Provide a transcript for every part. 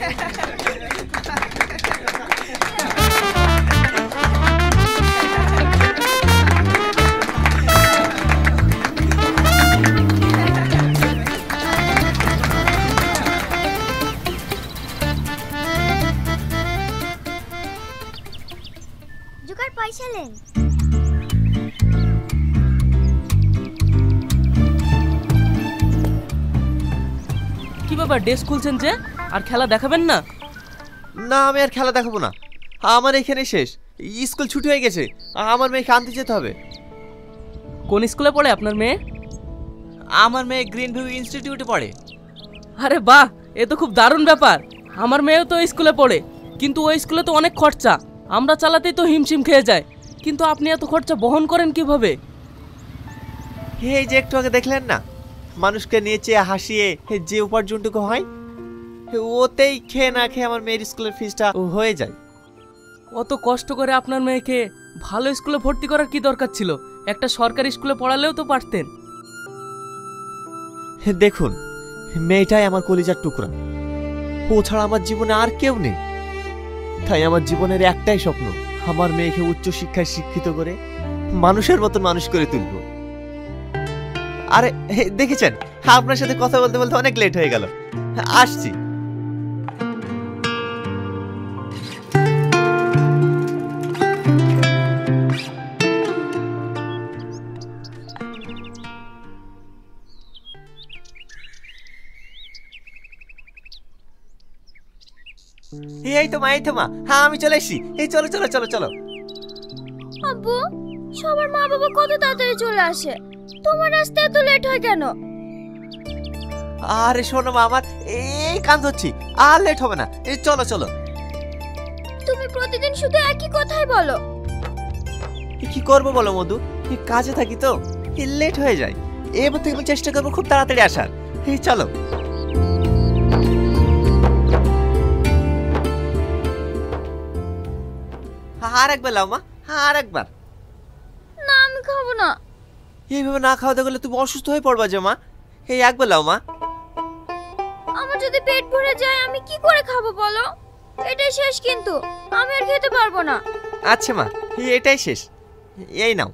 Joker পয়সা নেন। কি বাবা ড্রেস খুলছেন যে, আর খেলা দেখাবেন না? না, আমি আর খেলা দেখাবো না, আমার এখানে শেষ। স্কুল ছুটি হয়ে গেছে, আমার মেয়েকে আনতে যেতে হবে। কোন স্কুলে পড়ে আপনার মেয়ে? আমার মেয়ে গ্রিন ভিউ ইনস্টিটিউটে পড়ে। আরে বাহ, এ তো খুব দারুণ ব্যাপার। আমার মেয়েও তো স্কুলে পড়ে, কিন্তু ওই স্কুলে তো অনেক খরচা, আমরা চালাতেই তো হিমশিম খেয়ে যায়। কিন্তু আপনি এত খরচা বহন করেন কিভাবে? এই যে একটু আগে দেখলেন না, মানুষকে নিয়ে চেয়ে হাসিয়ে যে উপার্জনটুকু হয়, ওতেই খেয়ে না খেয়ে আমার মেয়ের স্কুলের ফিসটা হয়ে যায়। অত কষ্ট করে আপনার মেয়েকে ভালো স্কুলে ভর্তি করার কি দরকার ছিল? একটা সরকারি স্কুলে পড়ালেও তো পারতেন। দেখুন, মেয়েটাই আমার কলিজার টুকরা, ও ছাড়া আমার জীবনে আর কেউ নেই। তাই আমার জীবনের একটাই স্বপ্ন, আমার মেয়েকে উচ্চ শিক্ষায় শিক্ষিত করে মানুষের মতন মানুষ করে তুলব। আরে দেখেছেন, আপনার সাথে কথা বলতে বলতে অনেক লেট হয়ে গেল, আসছি। এই তো মা, হ্যাঁ আমি চলে এসেছি। এই চলো চলো চলো চলো। আব্বু, সবার মা বাবা কত তাড়াতাড়ি চলে আসে, তোমার আসতে এত লেট হয় কেন? আরে শোনো মা, আমার এই কান ধরছি, আর লেট হবে না। এই চলো চলো। তুমি প্রতিদিন শুধু একই কথাই বলো। কি করবো বলো মধু, কাজে থাকি তো লেট হয়ে যায়। এবার থেকে আমি চেষ্টা করবো খুব তাড়াতাড়ি আসার। এই চলো। আর একবার লাও মা, আর একবার। না, আমি খাবো না। এইভাবে না খাওয়া গেলে তুমি অসুস্থ হয়ে পড়বা যে মা। এই একবার লাও মা। আমার যদি পেট ভরে যায় আমি কি করে খাবো বলো? এটাই শেষ, কিন্তু আমি আর খেতে পারবো না। আচ্ছা মা, এটাই শেষ, এই নাও।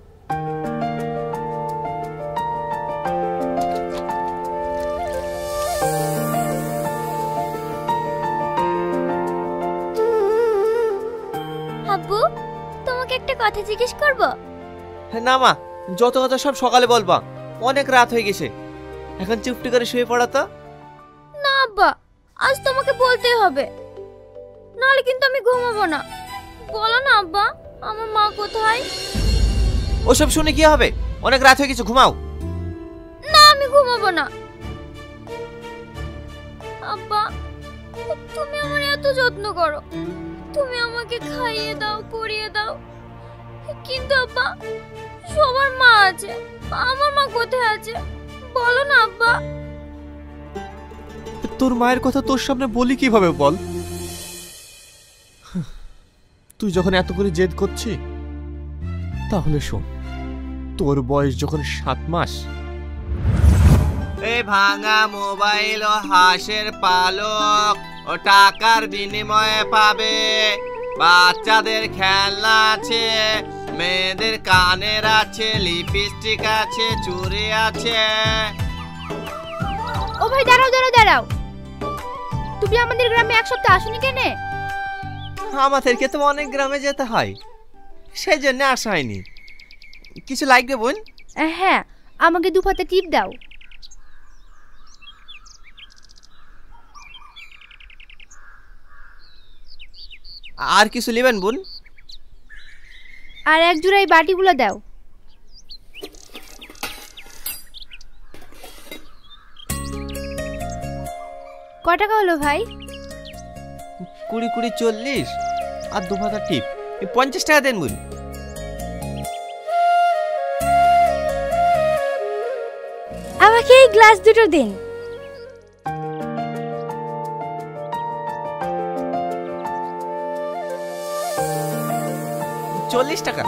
আব্বু, তোমাকে একটা কথা জিজ্ঞেস করব? না মা, যত কথা সব সকালে বলবা, অনেক রাত হয়ে গেছে, এখন চুপটি করে শুয়ে পড়া তো। না আব্বা, আজ তোমাকে বলতেই হবে, নাহলে কিন্তু আমি ঘুমাবো না। বলো না আব্বা, আমার মা কোথায়? ওসব শুনে কি হবে, অনেক রাত হয়ে গেছে, ঘুমাও। না, আমি ঘুমাবো না। আব্বা, তুমি আমার এত যত্ন করো, তুমি আমাকে খাইয়ে দাও, পরিয়ে দাও, কিন্তু আব্বা সবার মা আছে, আমার মা কোথায় আছে বলো না আব্বা। তোর মায়ের কথা তোর সামনে বলি কিভাবে বল? তুই যখন এত করে জেদ করছিস, তাহলে শোন, তোর বয়স যখন 7 মাস, এই ভাঙা মোবাইল ও হাঁসের পালক ও টাকার বিনিময়ে পাবে। বাচ্চাদের খেলনা আছে, মেয়েদের কানের আছে, লিপস্টিক আছে, চুড়ি আছে। ও ভাই দাঁড়াও দাঁড়াও দাঁড়াও, তুমি আমাদের গ্রামে এক সপ্তাহ আসোনি কেন? আমাদেরকে তো অনেক গ্রামে যেতে হয়, সেই জন্য আসা হয়নি। কিছু লাগবে বোন? হ্যাঁ, আমাকে 2 পাতা টিপ দাও। আর কিছু নেবেন বোন? আর এক জোড়া এই বাটিগুলো দাও। কত টাকা হলো ভাই? 20 20 40 আর 2 পাতা টিপ, 50 টাকা দেন বোন। আমাকে এই গ্লাস দুটো দিন। $40 টাকা।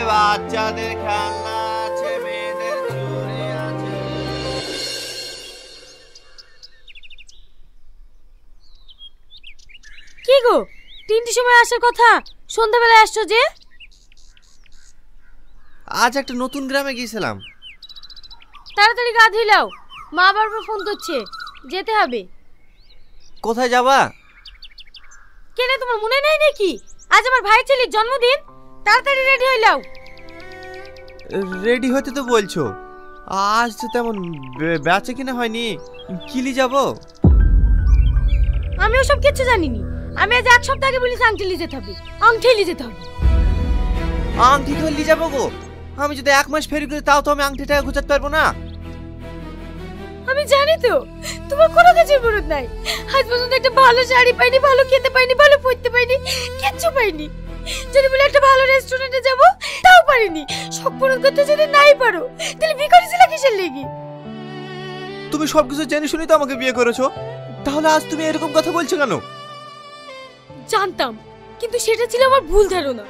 বাচ্চাদের খেলনা আছে, মেয়েদের চুড়ি আছে, গো, 3টের সময় আসার কথা, সন্ধ্যাবেলায় আসছো যে? আজ একটা নতুন গ্রামে গিয়েছিলাম। তাড়াতাড়ি গা ধুইলাও, মা বারবার ফোন করছে, যেতে হবে। কোথায় যাবা? কেন তোমার মনে নেই নাকি আজ আমার ভাই ছেলের জন্মদিন? তাড়াতাড়ি রেডি হইলাও। রেডি হতে তো বলছো, আজ তো তেমন বেচে কিনা হয়নি, কিলি যাব? আমি ওসব কিছু জানিনি। আমি আজ 1 সপ্তাহ আগে বলেছি আংটি নিয়ে যেতে হবে, আংটি নিয়ে যেতে হবে। আংটি ধরে নিয়ে যাবো গো? আমি যদি 1 মাস ফেরি করি তাও তো আমি আংটিটা গুছাতে পারবো না। আমি জানি তো তোমার কোনো কাজের মরদ নাই। আজ পর্যন্ত একটা ভালো শাড়ি পাইনি, ভালো খেতে পাইনি, ভালো পড়তে পাইনি, কিচ্ছু পাইনি। যদি বলে একটা ভালো রেস্টুরেন্টে যাব তাও পারিনি। সব পূরণ করতে যদি নাই পারো তাহলে বিয়ে করেছিলে কিসের লেগে? তুমি সবকিছু জেনে শুনি তো আমাকে বিয়ে করেছো, তাহলে আজ তুমি এরকম কথা বলছো কেন? জানতাম, কিন্তু সেটা ছিল আমার ভুল ধারণা।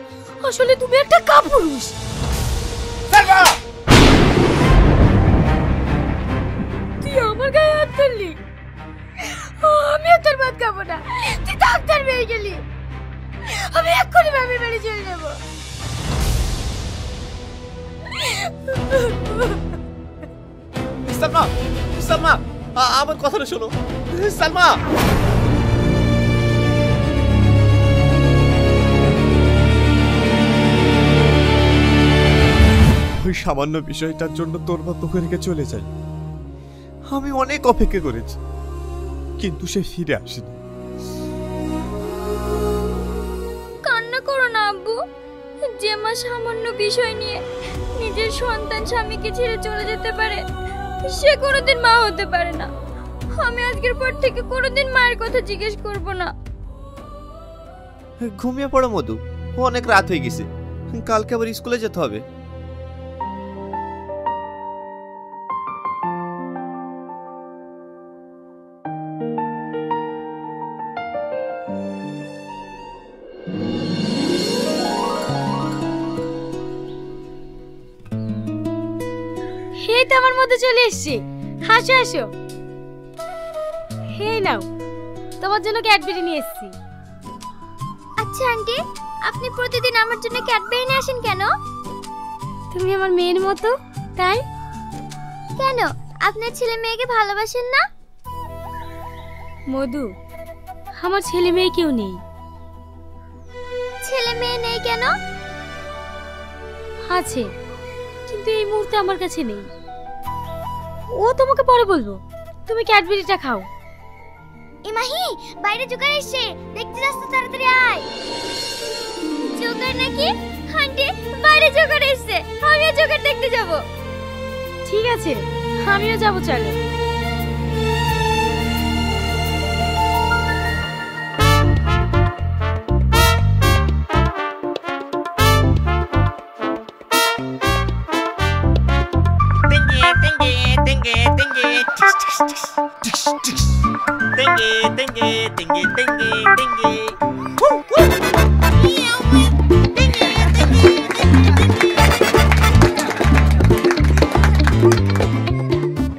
আসলে তুমি একটা কাপুরুষ। তুই আমার গায়ে হাত তুললি? আমি আর তোর ভাত খাবো না। তুই ডাক্তার পেয়ে গেলি। আমি এক্ষুনি বাপের বাড়ি চলে যাবো। সালমা, সালমা, আমার কথাটা শোনো। সালমা, ওই সামান্য বিষয়টার জন্য তোর বাপ তোকে রেখে চলে যায়। আমি অনেক অপেক্ষা করেছি, কিন্তু সে ফিরে আসেনি। কান্না করো না আব্বু। যে মা সামান্য বিষয় নিয়ে নিজের সন্তান স্বামীকে ছেড়ে চলে যেতে পারে, সে কোনোদিন মা হতে পারে না। আমি আজকের পর থেকে কোনোদিন মায়ের কথা জিজ্ঞেস করব না। ঘুমিয়ে পড়ো মধু, অনেক রাত হয়ে গেছে, কালকে আবার স্কুলে যেতে হবে। এই তো আমার মধ্যে চলে এসেছি। হাসো হাসো। হে নাও, তোমার জন্য ক্যাডবেরি নিয়ে এসেছি। আচ্ছা আন্টি, আপনি প্রতিদিন আমার জন্য ক্যাডবেরি নিয়ে আসেন কেন? তুমি আমার মেয়ের মতো, তাই। কেন, আপনার ছেলে মেয়েকে ভালোবাসেন না? মধু, আমার ছেলে মেয়ে কেউ নেই। ছেলে মেয়ে নেই কেন? আছে, কিন্তু এই মুহূর্তে আমার কাছে নেই। ও তোমাকে পরে বলবো, তুমি ক্যাডবেরিটা খাও। ইমাহি, বাইরে জোগাড় এসছে, দেখতে যাস তো, তাড়াতাড়ি আয়। জোগাড় নাকি? আন্টি, বাইরে জোগাড় এসছে, আমিও জোগাড় দেখতে যাব। ঠিক আছে, আমিও যাবো, চলো।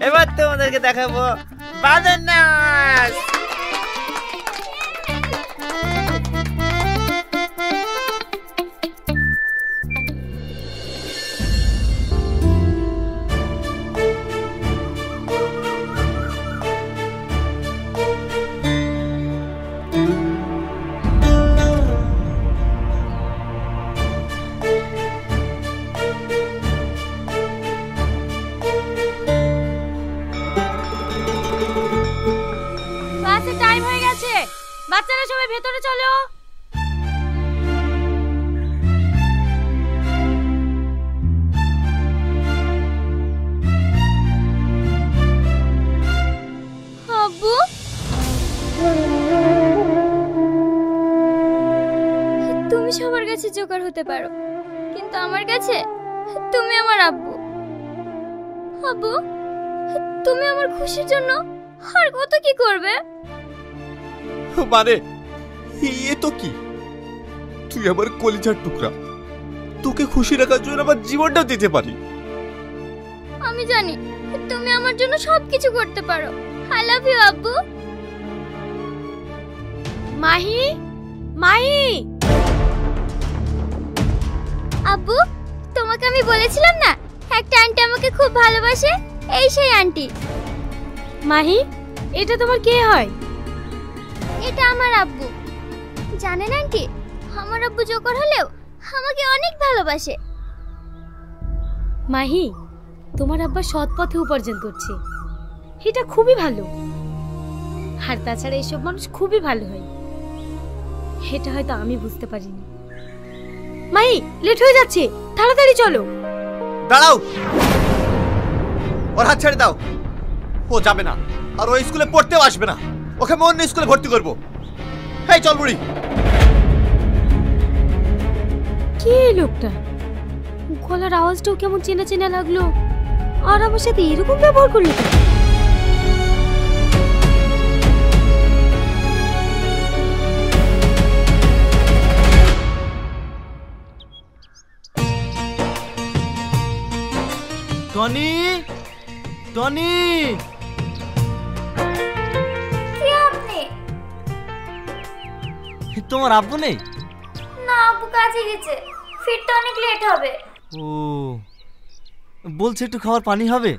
এবার তোমাদেরকে দেখাবো বাঁদর নাচ। ক্লাসের টাইম হয়ে গেছে, বাচ্চারা সবাই ভেতরে চলো। আব্বু, তুমি সবার কাছে জোগাড় হতে পারো, কিন্তু আমার কাছে তুমি আমার আব্বু। আব্বু, তুমি আমার খুশির জন্য আর কত কি করবে? মানে এ তো কি, তুই আমার কলিজার টুকরা, তোকে খুশি রাখার জন্য আমার জীবনটা দিতে পারি। আমি জানি তুমি আমার জন্য সবকিছু করতে পারো। আই লাভ ইউ আব্বু। মাহি, মাহি! আব্বু, তোমাকে আমি বলেছিলাম না একটা আন্টি আমাকে খুব ভালোবাসে, এই সেই আন্টি। মাহি, এটা তোমার কে হয়? এটা আমার আব্বু। জানেন আন্টি, আমার আব্বু জোকর হলেও আমাকে অনেক ভালোবাসে। মাহি, তোমার আব্বা সৎ পথে উপার্জন করছে, এটা খুবই ভালো। আর তাছাড়া এসব মানুষ খুবই ভালো হয়, এটা হয়তো আমি বুঝতে পারিনি। মাহি, লেট হয়ে যাচ্ছে, তাড়াতাড়ি চলো। দাঁড়াও, ওর হাত ছেড়ে দাও। ও যাবে না, আর ওই স্কুলে পড়তেও আসবে না। ওকে আমি অন্য স্কুলে ভর্তি করবো। এই চল বুড়ি। কে এই লোকটা? গলার আওয়াজটাও কেমন চেনা চেনা লাগলো, আর আমার সাথে এরকম ব্যবহার করলো কেন? Tony, Tony! কে আপনি? তোমার আব্বু নেই? না, আব্বু কাজে গেছে, ফিরতে অনেক লেট হবে। ও, বলছে একটু খাওয়ার পানি হবে?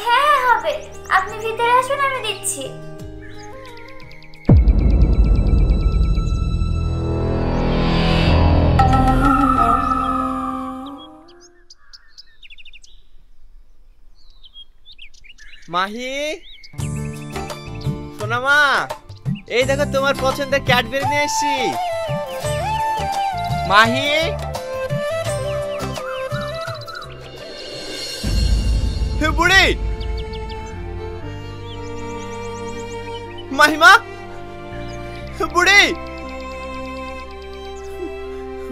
হ্যাঁ হবে, আপনি ভিতরে আসুন, আমি দিচ্ছি। মাহি, সোনা মা, এই দেখো তোমার পছন্দের ক্যাডবেরি নিয়ে এসেছি। মাহি, বুড়ি, মাহিমা, বুড়ি,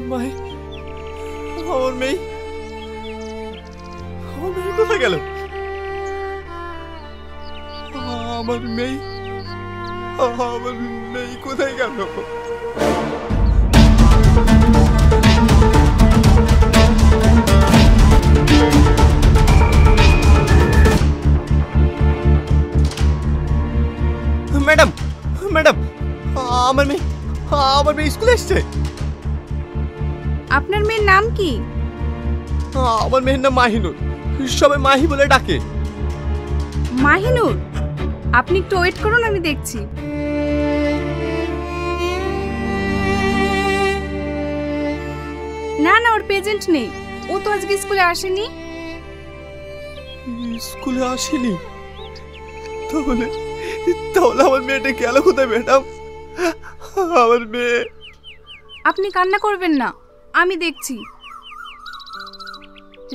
মাহি, আমার মেয়ে, আমার মেয়ে কোথায় গেল? আমার মেয়ে, আমার মেয়ে কোথায় গেল? ম্যাডাম, ম্যাডাম, আমার মেয়ে স্কুলে এসছে। আপনার মেয়ের নাম কি? আমার মেয়ের নাম মাহিনুর, সবাই মাহি বলে ডাকে। মাহিনুর, আপনি একটু ওয়েট করুন, আমি দেখছি। না না, ওর প্রেজেন্ট নেই, ও তো আজকে স্কুলে আসেনি। স্কুলে আসেনি? তাহলে তাহলে আমার মেয়েটা গেল কোথায় ম্যাডাম? আমার মেয়ে। আপনি কান্না করবেন না, আমি দেখছি।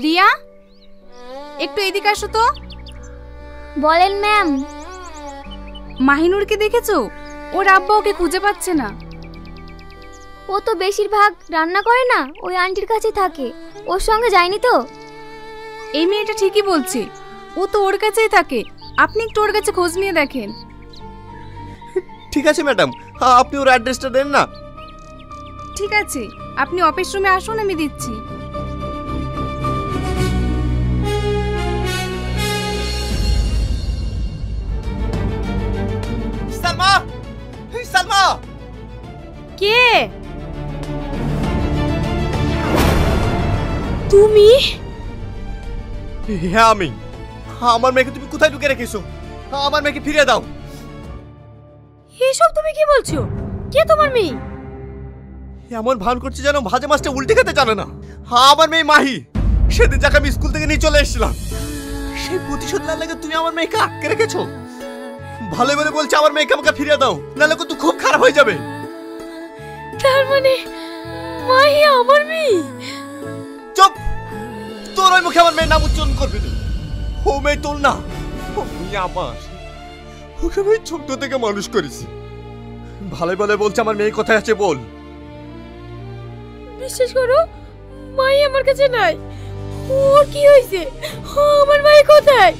রিয়া, একটু এদিকে আসো তো। বলেন ম্যাম। মাহিনুরকে দেখেছো? ওর আব্বা ওকে খুঁজে পাচ্ছে না। ও তো বেশিরভাগ রান্না করে না, ওই আন্টির কাছে থাকে, ওর সঙ্গে যায়নি তো। এই মেয়েটা ঠিকই বলছে, ও তো ওর কাছেই থাকে, আপনি একটু ওর কাছে খোঁজ নিয়ে দেখেন। ঠিক আছে ম্যাডাম, আপনি ওর অ্যাড্রেসটা দেন না। ঠিক আছে, আপনি অফিস রুমে আসুন, আমি দিচ্ছি। সালমা, সালমা! কে তুমি? হ্যাঁ আমি। আমার মেয়েকে তুমি কোথায় ঢুকে রেখেছো? আমার মেয়েকে ফিরিয়ে দাও। এসব তুমি কি বলছো? কে তোমার মেয়ে? এমন ভান করছে যেন ভাজা মাছটা উল্টে খেতে জানে না। আমার মেয়ে মাহি, সেদিন যাকে আমি স্কুল থেকে নিয়ে চলে এসেছিলাম, সেই প্রতিশোধ না লাগে তুমি আমার মেয়েকে আটকে রেখেছো। ভালো বলে বলছে আমার মেয়েকে আমাকে ফিরিয়ে দাও, নাহলে কিন্তু খুব খারাপ হয়ে যাবে। তার মানে মাহি আমার মেয়ে? চুপ! তোর ওই মুখে আমার মেয়ের নাম উচ্চারণ করবি না। ও মেয়ে তোর না, ও মেয়ে আমার। ওকে আমি ছোট থেকে মানুষ করেছি। ভালো বলে বলছে আমার মেয়ে কোথায় আছে বল। বিশ্বাস করো, মাই আমার কাছে নাই। ওর কি হয়েছে? আমার মাই কোথায়?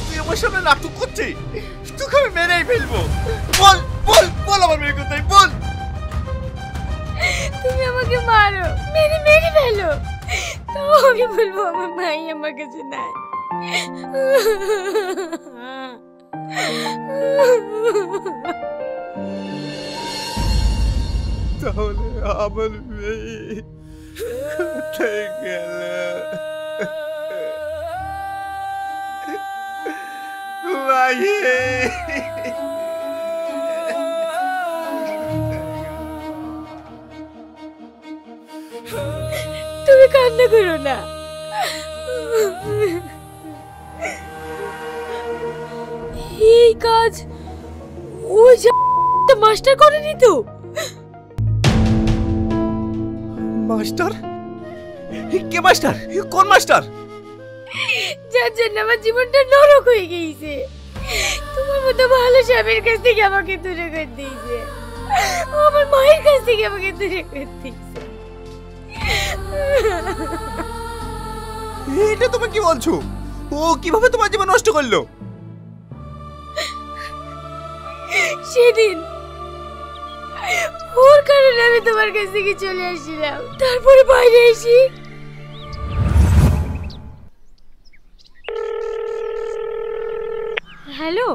তুই আমার সামনে নাটক করছিস, তোকে আমি মেরেই ফেলবো। বল বল বল আমার মেয়ে কোথায় বল। তুমি আমাকে মারো, মেরে মেরে ফেলো, তো আমি বলবো আমার মাই আমার কাছে নাই। তাহলে আমার মেয়ে কোথায় গেল? মায়ে, তুমি কান্না করো না। এই কাজ ওই মাস্টার করেনি তো? মাস্টার? কে মাস্টার? কোন মাস্টার? যার জন্য আমার জীবনটা নরক হয়ে গিয়েছে। তোমার মতো ভালো স্বামীর কাছ থেকে আমাকে দূরে করে দিয়েছে, আমার মায়ের কাছ থেকে আমাকে দূরে করে দিয়েছে। এটা তুমি কি বলছো? ও কিভাবে তোমার জীবন নষ্ট করলো? সেদিন ওর কারণে আমি তোমার কাছ থেকে চলে আসছিলাম, তারপরে বাইরে এসি হ্যালো,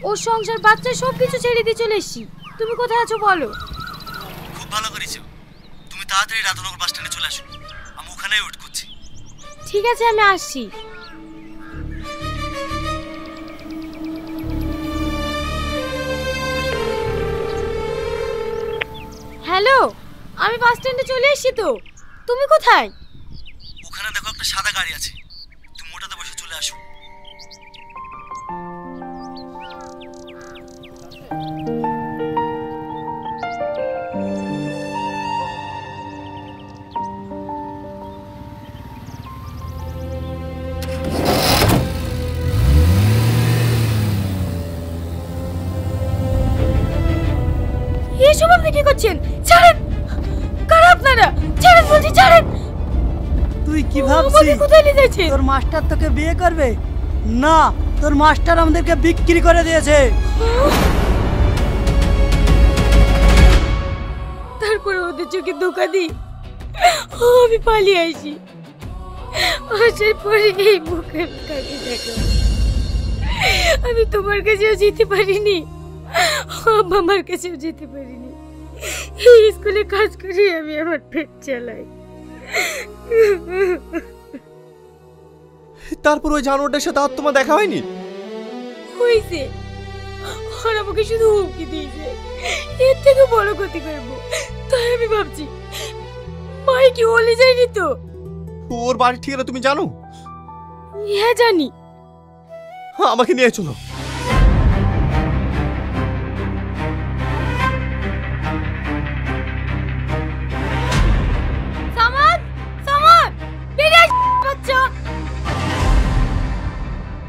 ওর সংসার বাচ্চা সবকিছু ছেড়ে দিয়ে চলে এসছি। তুমি কোথায় আছো বলো? খুব ভালো করেছো, তুমি তাড়াতাড়ি রাধানগর বাস স্ট্যান্ডে চলে আসো, আমি ওখানেই ওয়েট করছি। ঠিক আছে, আমি আসছি। হ্যালো, আমি বাস স্ট্যান্ডে চলে এসেছি তো, তুমি কোথায়? ওখানে দেখো একটা সাদা গাড়ি আছে, তুমি ওটাতে বসে চলে আসো। এসব আপনি কি করছেন? ছাড়েন! কারা আপনারা? ছাড়েন বলছি, ছাড়েন! তুই কি আমাকে ভাবছিস কোথায় নিয়ে যাচ্ছেন? তোর মাস্টার তোকে বিয়ে করবে? না, তোর মাস্টার আমাদেরকে বিক্রি করে দিয়েছে। তারপরে ওদের চোখে ধোকা দিই আমি পালিয়ে আসি। আসার পরে এই মুখে কাকে দেখলাম। আমি তোমার কাছেও যেতে পারিনি, আমার কাছেও যেতে পারিনি। এই স্কুলে কাজ করে আমি আমার পেট চালাই। তারপর ওই জানোয়ারটার সাথে আর তোমার দেখা হয়নি? হয়েছে, আর আমাকে শুধু হুমকি দিয়েছে, এর থেকে বড় ক্ষতি করবো। তাই আমি ভাবছি মাই কি হলে যায়নি তো? ওর বাড়ির ঠিকানা তুমি জানো? হ্যাঁ জানি। আমাকে নিয়ে চলো। সামাদ, সামাদ, বেরিয়ে আস বাচ্চা।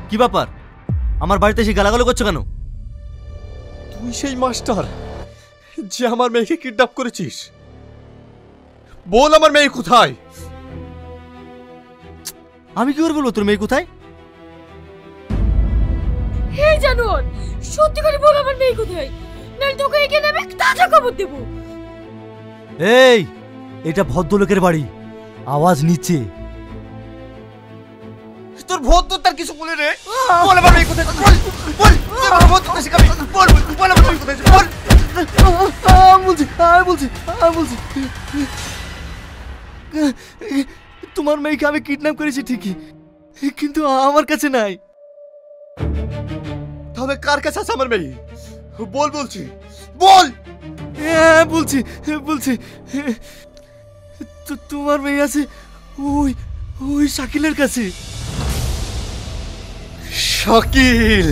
কি ব্যাপার, আমার বাড়িতে এসে গালাগালি করছো কেন? তুই সেই মাস্টার যে আমার মেয়েকে কিডন্যাপ করেছিস? বল আমার মেয়ে কোথায়? আমি কি করে বলবো তোর মেয়ে কোথায়? হে জানোয়ার, সত্যি করে বল আমার মেয়ে কোথায়, নাহলে তোকে এখানে আমি তাজা খবর দেবো। এই, এটা ভদ্রলোকের বাড়ি, আওয়াজ নিচে। তোর ভদ্র তার কিছু বলে রে। বল আমার মেয়ে কোথায়? বল বল, তোর ভদ্র শিখাবি। বল বল আমার মেয়ে কোথায়? বল। বলছি তোমার মেয়েকে আমি কিডন্যাপ করেছি ঠিকই, কিন্তু আমার কাছে নাই। তাহলে কার কাছে আছে আমার মেয়ে? বল বলছি, বল। হ্যাঁ বলছি, তোমার মেয়ে আছে ওই ওই শাকিলের কাছে। শাকিল?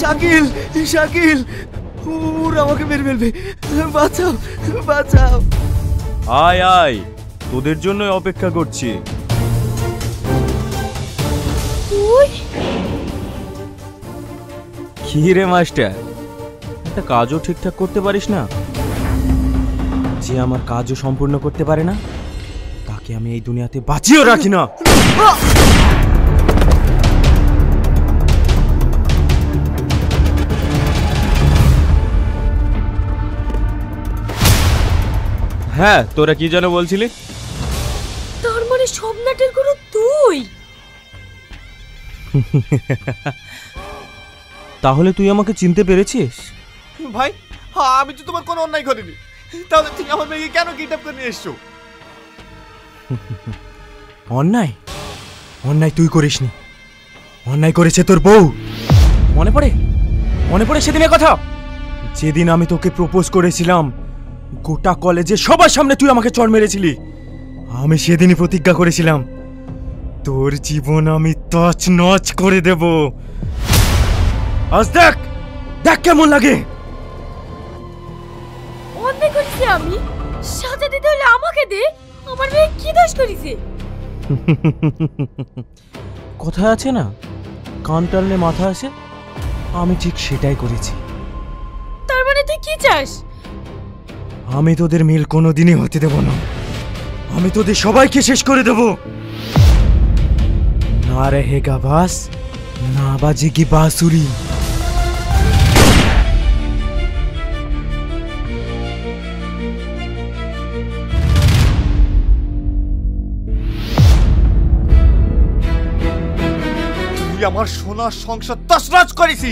শাকিল, শাকিল, ওরা আমাকে মেরে ফেলবে, বাঁচাও বাঁচাও। আয় আয়, তোদের জন্যই অপেক্ষা করছি। কি রে মাস্টার, একটা কাজও ঠিকঠাক করতে পারিস না? যে আমার কাজও সম্পূর্ণ করতে পারে না তাকে আমি এই দুনিয়াতে বাঁচিয়েও রাখি না। হ্যাঁ, তোরা কি যেন বলছিলি? তার মানে সব নাটের গুরু তুই? তাহলে তুই আমাকে চিনতে পেরেছিস? ভাই, আমি তো তোমার কোনো অন্যায় করিনি, তাহলে তুমি আমার মেয়েকে কেন কিডন্যাপ করে নিয়ে এসছো? অন্যায়? অন্যায় তুই করিসনি, অন্যায় করেছে তোর বউ। মনে পড়ে সেদিনের কথা, যেদিন আমি তোকে প্রপোজ করেছিলাম, গোটা কলেজে সবার সামনে তুই আমাকে চড় মেরেছিলি। আমি সেদিনই প্রতিজ্ঞা করেছিলাম তোর জীবন আমি তছনছ করে দেব। আজ দেখ কেমন লাগে। অন্যায় করেছি আমি, সাজা দিতে হলে আমাকে দে। আমার মেয়ে কি দোষ করেছে? কথায় আছে না, কান টানলে মাথা আসে, আমি ঠিক সেটাই করেছি। তার মানে তুই কি চাস? আমি তোদের মিল কোনোদিনই হতে দেব না। আমি তোদের সবাইকে শেষ করে দেব। না रहेगा बास, না বাজেগি বাঁশুরি। তুই আমার সোনার সংসার তছনছ করেছি,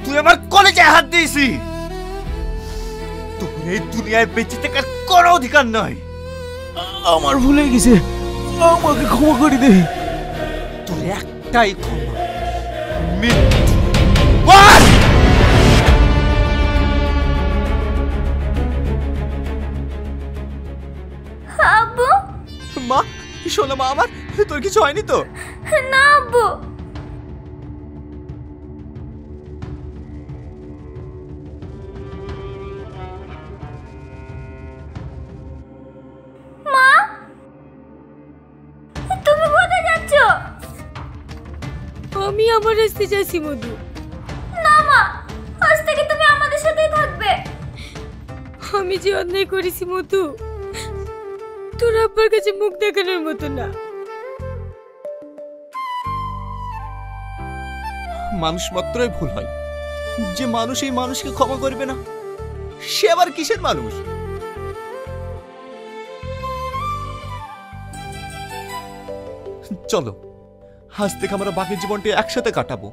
তুই আমার কলেজে হাত দিয়েছি। তোর এই দুনিয়ায় বেঁচে থাকার কোনো অধিকার নাই। আমার ভুল হয়ে গেছে, আমাকে ক্ষমা করে দে। তোর একটাই ক্ষমা, মৃত্যু। বল! আব্বু, মা, শোনো মা আমার, তোর কিছু হয়নি তো? না আব্বু। মা, তুমি কোথায় যাচ্ছ? আমি আমার রাস্তায় যাচ্ছি মধু। না মা, আজ থেকে তুমি আমাদের সাথেই থাকবে। আমি যে অন্যায় করেছি মধু, তোর আব্বার কাছে মুখ দেখানোর মতো না। মানুষ মাত্রই ভুল হয়, যে মানুষ এই মানুষকে ক্ষমা করবে না, সে আবার কিসের মানুষ? চলো, আজ থেকে আমরা বাকি জীবনটি একসাথে কাটাবো।